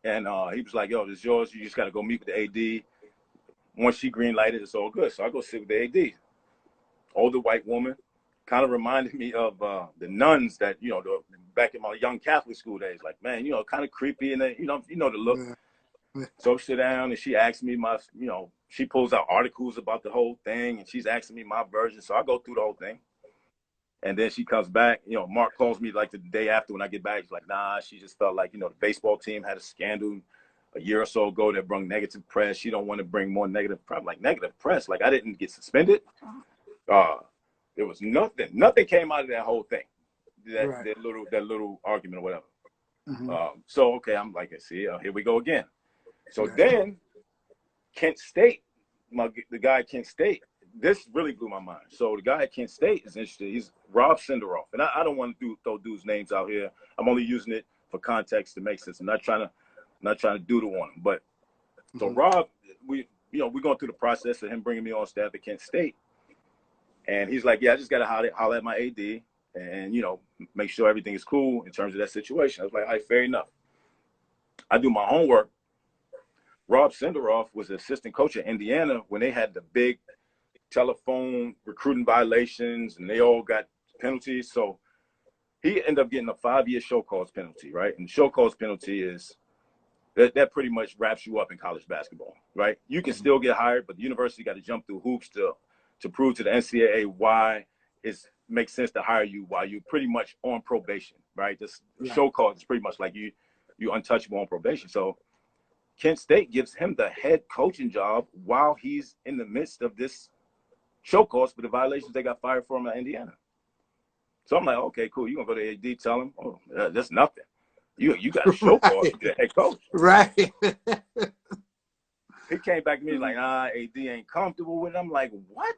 And he was like, yo, it's yours. You just got to go meet with the AD. Once she green lighted, it's all good. So I go sit with the AD. Older white woman. Kind of reminded me of the nuns that, you know, back in my young Catholic school days. Like, man, you know, kind of creepy. And then, you know the look. Yeah. So I sit down and she asks me she pulls out articles about the whole thing and she's asking me my version. So I go through the whole thing. And then she comes back, you know, Mark calls me like the day after when I get back. He's like, nah, she just felt like, you know, the baseball team had a scandal a year or so ago that brought negative press. She don't want to bring more negative press. Like, negative press? Like, I didn't get suspended. There was nothing came out of that whole thing. That little argument or whatever. Mm-hmm. So, okay, I'm like, see, here we go again. So then Kent State, the guy at Kent State, this really blew my mind. So the guy at Kent State is interested. He's Rob Senderoff. And I don't want to throw dudes' names out here. I'm only using it for context to make sense. I'm not trying to doodle on him. But so Rob, we're going through the process of him bringing me on staff at Kent State. And he's like, yeah, I just got to holler at my AD and, you know, make sure everything is cool in terms of that situation. I was like, all right, fair enough. I do my homework. Rob Senderoff was the assistant coach at Indiana when they had the big telephone recruiting violations and they all got penalties. So he ended up getting a 5-year show cause penalty, right? And the show cause penalty is that pretty much wraps you up in college basketball, right? You can still get hired, but the university got to jump through hoops to prove to the NCAA why it makes sense to hire you while you're pretty much on probation, right? This show cause is pretty much like you untouchable on probation. So Kent State gives him the head coaching job while he's in the midst of this show cause for the violations they got fired for him at Indiana. So I'm like, okay, cool. You're going to go to AD, tell him, oh, that's nothing. You got a show cause to be the head coach. Right. He came back to me like, AD ain't comfortable with it. I'm like, what?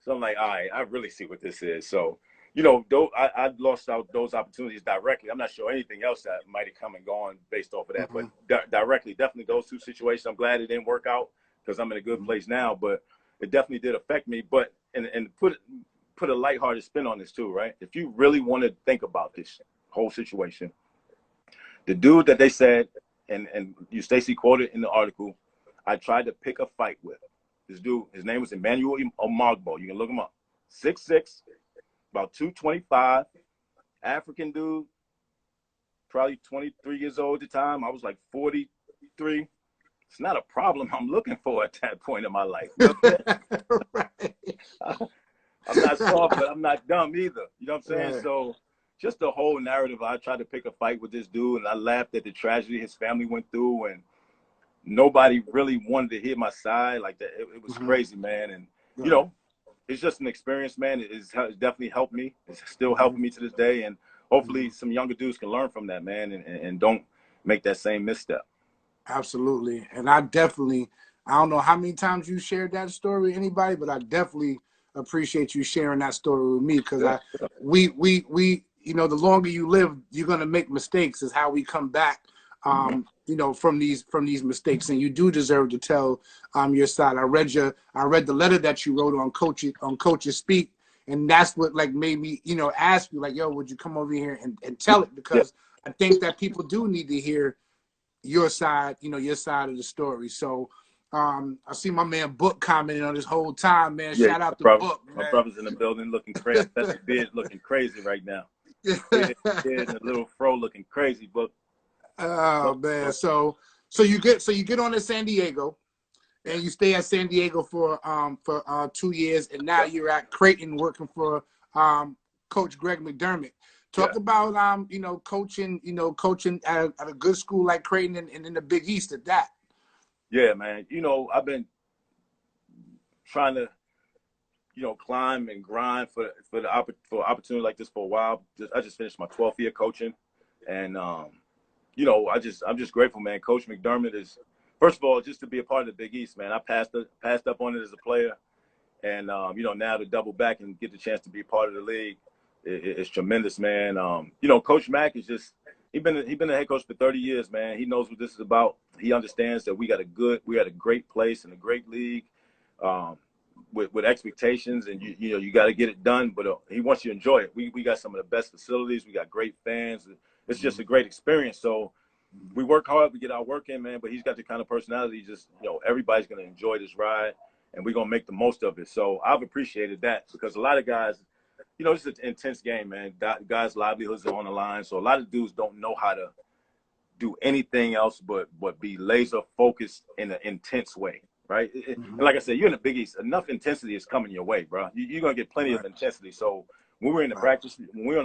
So I'm like, all right, I really see what this is. So, I lost out those opportunities directly. I'm not sure anything else that might have come and gone based off of that. But directly, definitely those two situations. I'm glad it didn't work out because I'm in a good place now. But it definitely did affect me. But and put a lighthearted spin on this too, right? If you really want to think about this whole situation, the dude that they said, and you Stacey quoted in the article, I tried to pick a fight with. This dude, his name was Emmanuel Omogbo. You can look him up. 6'6", about 225, African dude, probably 23 years old at the time. I was like 43. It's not a problem I'm looking for at that point in my life. You know what I'm saying? I'm not soft, but I'm not dumb either. You know what I'm saying? Right. So just the whole narrative, I tried to pick a fight with this dude, and I laughed at the tragedy his family went through, and nobody really wanted to hear my side like that. It was crazy, man. And, it's just an experience, man. It's definitely helped me. It's still helping me to this day. And hopefully some younger dudes can learn from that, man, and don't make that same misstep. Absolutely. And I don't know how many times you shared that story with anybody, but I definitely appreciate you sharing that story with me because we the longer you live, you're going to make mistakes is how we come back. From these mistakes, and you do deserve to tell your side. I read the letter that you wrote on Coaches Speak, and that's what made me ask you yo, would you come over here and tell it, because I think that people do need to hear your side, your side of the story. So I see my man Book commenting on this whole time, man. Shout out to Book. My brother's in the building looking crazy. That's the beard looking crazy right now. Beard and a little fro looking crazy, Book. Oh man, so you get on to San Diego, and you stay at San Diego for 2 years, and now you're at Creighton working for Coach Greg McDermott. Talk about coaching at a good school like Creighton and in the Big East at that. Yeah, man. I've been trying to climb and grind for opportunity like this for a while. I just finished my 12th year coaching, and I'm just grateful, man. Coach McDermott is, first of all, just to be a part of the Big East, man. I passed up on it as a player, and now to double back and get the chance to be part of the league, it's tremendous, man. Coach Mack is just he's been a head coach for 30 years, man. He knows what this is about. He understands that we got a great place and a great league, with expectations, and you got to get it done. But he wants you to enjoy it. We got some of the best facilities. We got great fans. It's just a great experience. So we work hard, we get our work in, man, but he's got the kind of personality, just, everybody's going to enjoy this ride, and we're going to make the most of it. So I've appreciated that, because a lot of guys, it's an intense game, man. Guys' livelihoods are on the line. So a lot of dudes don't know how to do anything else but be laser focused in an intense way, right? And like I said, you're in the Big East. Enough intensity is coming your way, bro. You're going to get plenty of intensity. So when we're on the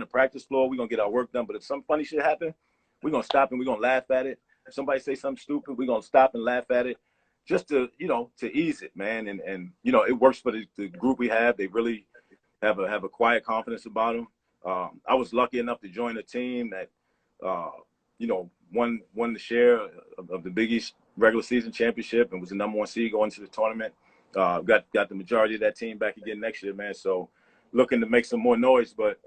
practice floor, we're going to get our work done. But if some funny shit happen, we're going to stop and we're going to laugh at it. If somebody say something stupid, we're going to stop and laugh at it, just to ease it, man. And it works for the group we have. They really have a quiet confidence about them. I was lucky enough to join a team that, won the share of the Big East regular season championship and was the #1 seed going to the tournament. Got the majority of that team back again next year, man. So looking to make some more noise, but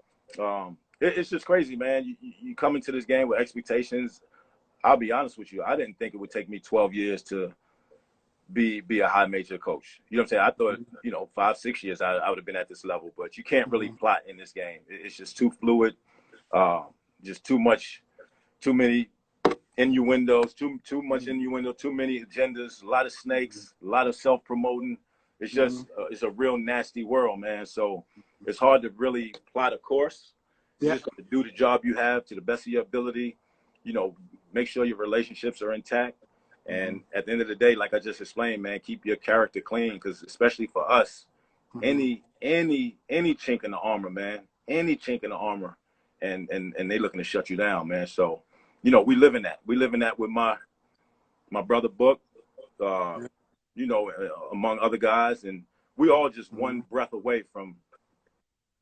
it's just crazy, man. You come into this game with expectations. I'll be honest with you. I didn't think it would take me 12 years to be a high major coach. You know what I'm saying? I thought, 5-6 years I would have been at this level, but you can't really plot in this game. It's just too fluid, just too many innuendos, too much innuendo, too many agendas, a lot of snakes, a lot of self-promoting. It's just, it's a real nasty world, man. So it's hard to really plot a course. You just got to do the job you have to the best of your ability. you know, make sure your relationships are intact. And at the end of the day, like I just explained, man, keep your character clean, because especially for us, any chink in the armor, man, any chink in the armor, and they looking to shut you down, man. So, you know, we live in that. We live in that with my brother Book, you know, among other guys, and we all just one breath away from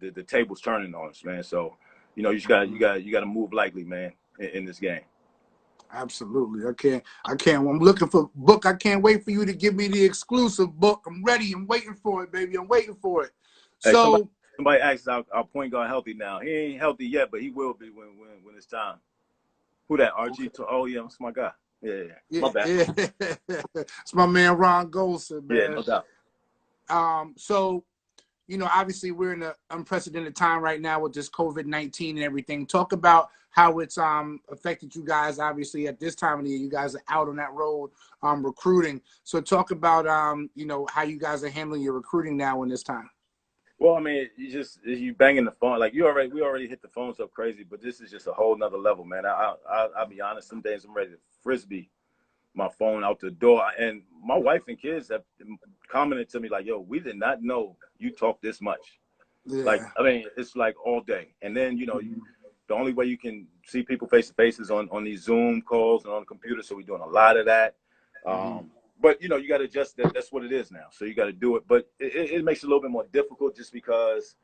the tables turning on us, man. So, you know, you gotta move lightly, man, in this game. Absolutely. I can't. I'm looking for Book. I can't wait for you to give me the exclusive, Book. I'm ready. I'm waiting for it, baby. I'm waiting for it. Hey, So somebody asked our point guard healthy now. He ain't healthy yet, but he will be when it's time. Who that? RG? Okay. Oh yeah, that's my guy. Yeah. My bad. Yeah. It's my man Ron Golson, man. Yeah, no doubt. So, you know, obviously we're in an unprecedented time right now with this COVID-19 and everything. Talk about how it's affected you guys. Obviously, at this time of the year, you guys are out on that road recruiting. So talk about you know, how you guys are handling your recruiting now in this time. Well, I mean, you banging the phone, like we already hit the phones up crazy, but this is just a whole nother level, man. I'll be honest, some days I'm ready to frisbee my phone out the door. And my wife and kids have commented to me like, yo, we did not know you talk this much. Yeah. Like, I mean, it's like all day. And then, you know, the only way you can see people face to face is on these Zoom calls and on the computer. So we're doing a lot of that. But, you know, you got to adjust that. That's what it is now. So you got to do it. But it makes it a little bit more difficult just because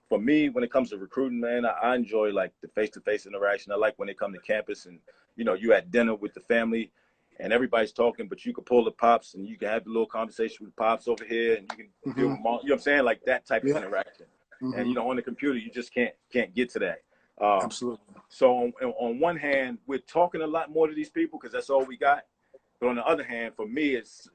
for me, when it comes to recruiting, man, I enjoy like the face-to-face interaction. I like when they come to campus and, you know, you at dinner with the family and everybody's talking, but you can pull the pops and you can have the little conversation with the pops over here and you can deal with mom, you know what I'm saying? Like that type of interaction. And, you know, on the computer, you just can't get to that. Absolutely. So on one hand, we're talking a lot more to these people because that's all we got. But on the other hand, for me, it's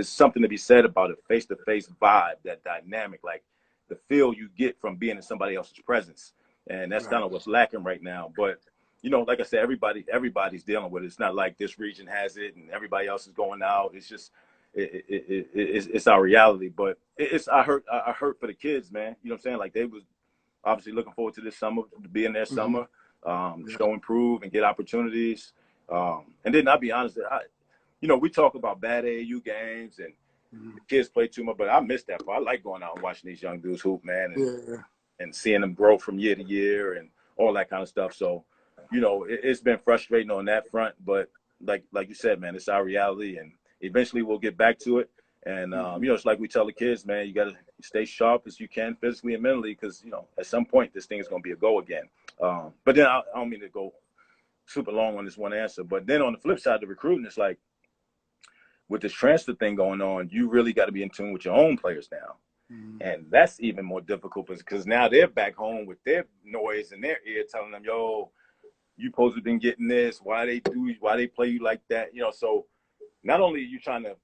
something to be said about a face-to-face vibe, that dynamic, like the feel you get from being in somebody else's presence. And that's kind of what's lacking right now. But, you know, like I said, everybody's dealing with it. It's not like this region has it and everybody else is going out. It's just it's our reality. But I hurt for the kids, man. You know what I'm saying? Like they was obviously looking forward to this summer, to be in their summer, show improve and get opportunities. And then I'll be honest, you know, we talk about bad AAU games and the kids play too much, but I miss that part. I like going out and watching these young dudes hoop, man, and seeing them grow from year to year and all that kind of stuff. So, you know, it's been frustrating on that front, but like you said, man, it's our reality, and eventually we'll get back to it. And, you know, it's like we tell the kids, man, you got to stay sharp as you can physically and mentally because, you know, at some point this thing is going to be a go again. But then I don't mean to go super long on this one answer. But then on the flip side, the recruiting, it's like with this transfer thing going on, you really got to be in tune with your own players now. And that's even more difficult because now they're back home with their noise in their ear telling them, yo, you supposed to have been getting this. Why they play you like that? You know, so not only are you trying to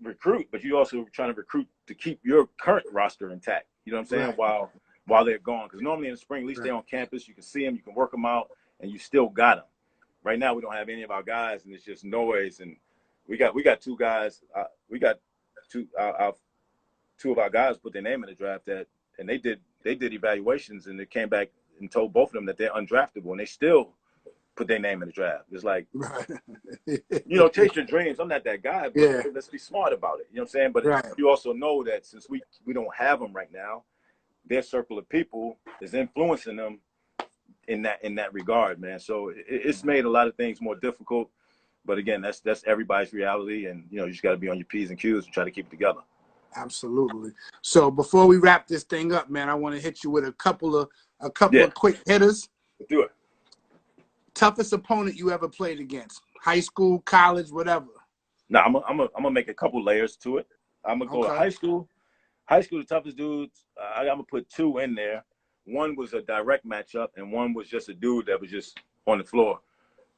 recruit, but you also trying to recruit to keep your current roster intact. You know what I'm saying? While they're gone. Because normally in the spring, at least they're on campus. You can see them, you can work them out, and you still got them. Right now, we don't have any of our guys, and it's just noise. And we got two guys. We got two of our guys put their name in the draft and they did evaluations, and they came back and told both of them that they're undraftable, and they still put their name in the draft. It's like, you know, chase your dreams. I'm not that guy, but let's be smart about it. You know what I'm saying? But you also know that since we don't have them right now, their circle of people is influencing them in that regard, man. So it's made a lot of things more difficult. But again, that's everybody's reality, and you know, you just got to be on your P's and Q's and try to keep it together. Absolutely. So before we wrap this thing up, man, I want to hit you with a couple of quick hitters. Let's do it. Toughest opponent you ever played against? High school, college, whatever. No, I'm gonna make a couple layers to it. I'm gonna go to high school. High school, the toughest dudes. I'm gonna put two in there. One was a direct matchup, and one was just a dude that was just on the floor.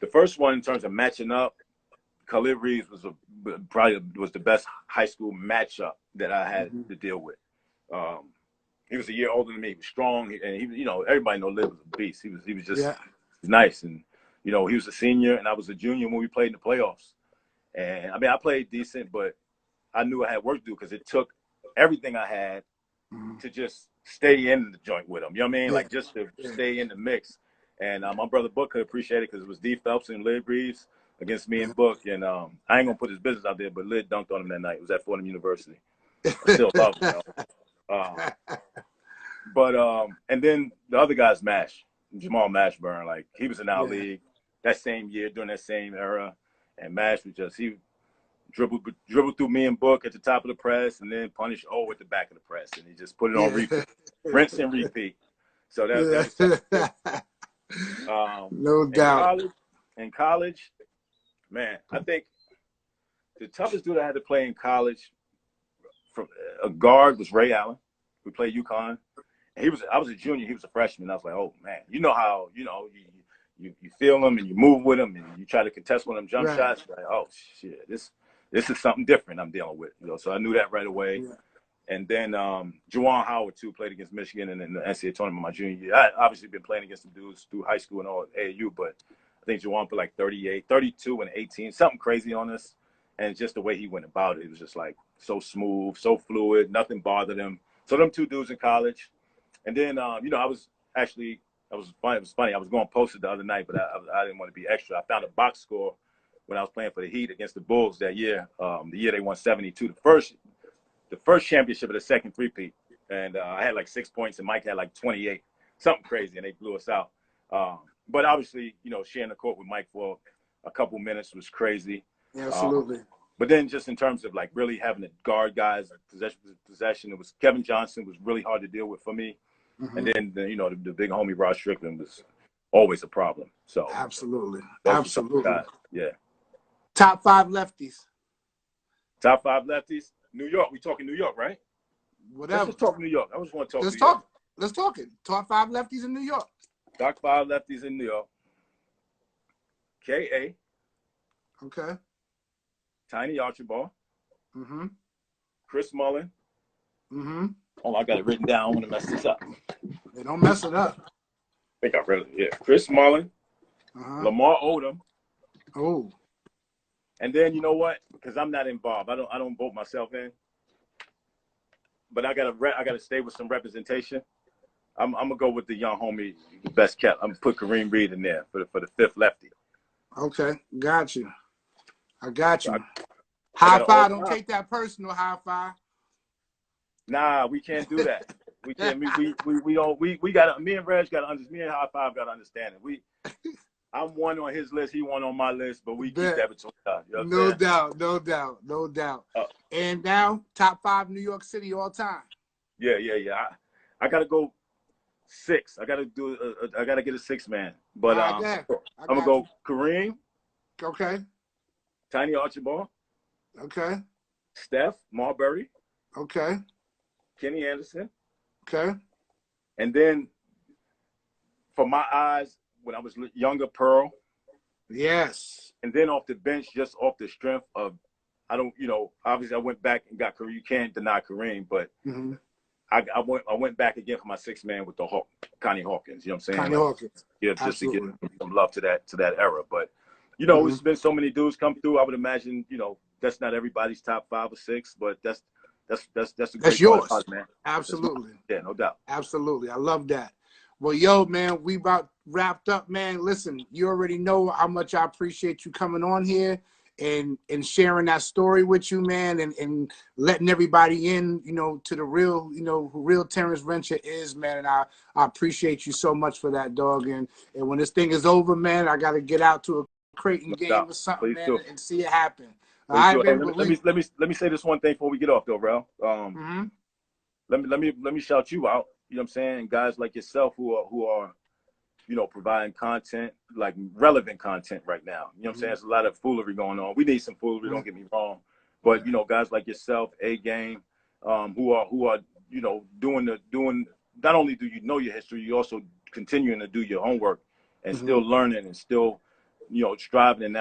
The first one, in terms of matching up, Khalid Reeves was probably the best high school matchup that I had to deal with. He was a year older than me. He was strong, and he, you know, everybody knows Liv was a beast. He was just nice, and you know, he was a senior, and I was a junior when we played in the playoffs. And I mean, I played decent, but I knew I had work to do because it took everything I had to just stay in the joint with him. You know what I mean? Like just to stay in the mix. And my brother Book could appreciate it because it was D Phelps and Lid Reeves against me and Book. And I ain't gonna put his business out there, but Lid dunked on him that night. It was at Fordham University. I still love him, and then the other guy's Jamal Mashburn. Like, he was in our league that same year during that same era, and Mash was just, he dribbled through me and Book at the top of the press, and then punished O at the back of the press, and he just put it on repeat, rinse and repeat. So that was no doubt. In college, man, I think the toughest dude I had to play in college from a guard was Ray Allen. We played UConn. And I was a junior, he was a freshman. I was like, oh man, you know how, you feel him and you move with him and you try to contest one of them jump shots. Like, oh shit, this is something different I'm dealing with. So I knew that right away. Yeah. And then Juwan Howard too played against Michigan in the NCAA tournament my junior year. I obviously been playing against some dudes through high school and all AAU, but I think Juwan put like 38, 32 and 18, something crazy on us. And just the way he went about it was just like so smooth, so fluid, nothing bothered him. So them two dudes in college. And then, it was funny. I was going posted the other night, but I didn't want to be extra. I found a box score when I was playing for the Heat against the Bulls that year. The year they won 72, the first championship of the second three-peat. And I had like 6 points and Mike had like 28, something crazy, and they blew us out. But obviously, sharing the court with Mike for a couple minutes was crazy. Yeah, absolutely. But then just in terms of like really having to guard guys possession, it was Kevin Johnson was really hard to deal with for me. Mm-hmm. And then, the big homie Rod Strickland was always a problem. So absolutely. Yeah. Top 5 lefties. Top 5 lefties. New York. We talking New York, right? Whatever. Let's just talk New York. I just want to talk New York. Let's talk it. Top 5 lefties in New York. Top 5 lefties in New York. K.A. Okay. Tiny Archibald. Mm-hmm. Chris Mullin. Mm-hmm. Oh, I got it written down. I want to mess this up. They don't mess it up. I think I read it. Yeah. Chris Mullin. Lamar Odom. Oh. And then you know what? Because I'm not involved. I don't vote myself in. But I gotta stay with some representation. I'm gonna go with the young homie, the best kept. I'm gonna put Kareem Reed in there for the 5th lefty. Okay, got you. I got you. High five. Don't take that personal. High five. Nah, we can't do that. We can't. We don't. We got. Me and Reg got to understand. Me and High Five got to understand it. I'm one on his list. He one on my list. But we keep that between us. You know No doubt. And now, top 5 New York City all time. Yeah. I gotta go 6. I gotta get a 6 man. But I'm gonna go Kareem. Okay. Tiny Archibald. Okay. Steph Marbury. Okay. Kenny Anderson. Okay. And then, for my eyes, when I was younger, Pearl. Yes. And then off the bench, just off the strength of, obviously I went back and got Kareem. You can't deny Kareem, but I went back again for my 6th man with Connie Hawkins. You know what I'm saying? Connie Hawkins. Yeah, just to get some love to that era. But it's been so many dudes come through. I would imagine, that's not everybody's top 5 or 6, but that's a great yours, man. Absolutely. Yeah, no doubt. Absolutely. I love that. Well, yo, man, we about wrapped up, man. Listen, you already know how much I appreciate you coming on here and sharing that story with you, man, and letting everybody in, to the real, who real Terrence Rencher is, man. And I appreciate you so much for that, dog. And when this thing is over, man, I got to get out to a Creighton game or something, man, and see it happen. All right, hey, let me say this one thing before we get off, though, Rel. Let me shout you out. You know what I'm saying? Guys like yourself who are providing content, like relevant content right now. You know what I'm saying? There's a lot of foolery going on. We need some foolery, don't get me wrong. But, guys like yourself, A-Game, who are doing, not only do you know your history, you also continuing to do your homework and still learning and still, striving in that